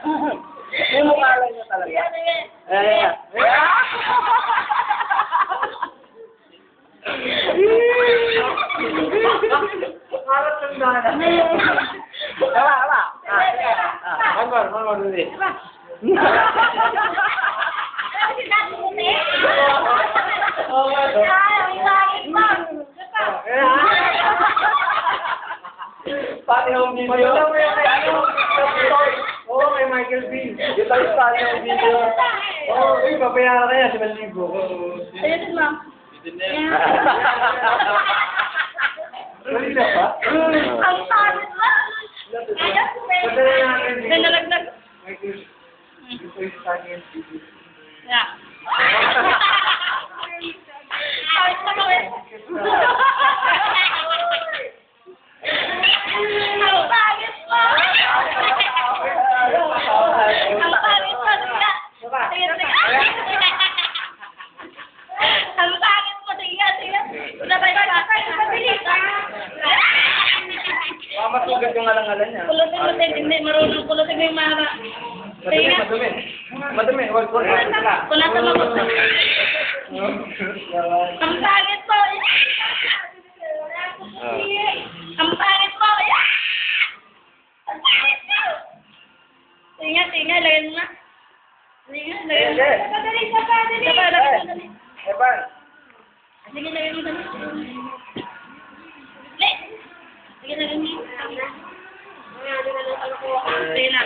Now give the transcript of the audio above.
May mukha lang niya talaga. Ayan. Harap ng dana. Wala. One more, Rudy. Pati yung video. Oo, kay Michael B. Yung tayo pati yung video. Oo, papayaran kaya si Malibo. Ayun mo. Mali na ba? Ang pangit mo. Padala natin. Nalaglag. Michael, ito yung pati yung video. Yeah. Pangit mo kami. Ang pangit mo. Ang pangit mo. Sige. Ang pangit mo. Sige. Sabay ka. Pabilis. Masugat yung alang-alan niya. Kulutin. Hindi. Marunong kulutin mo yung mara. Madumi. Wala. Wala sa magusto. Ang pangit mo. Ang pangit mo. Ang pangit mo. Tinga. Lagyan mo na. Lagyan mo. Dali. Evan. Sige, lagyan mo dali. Sige, lagyan mo. Sige na.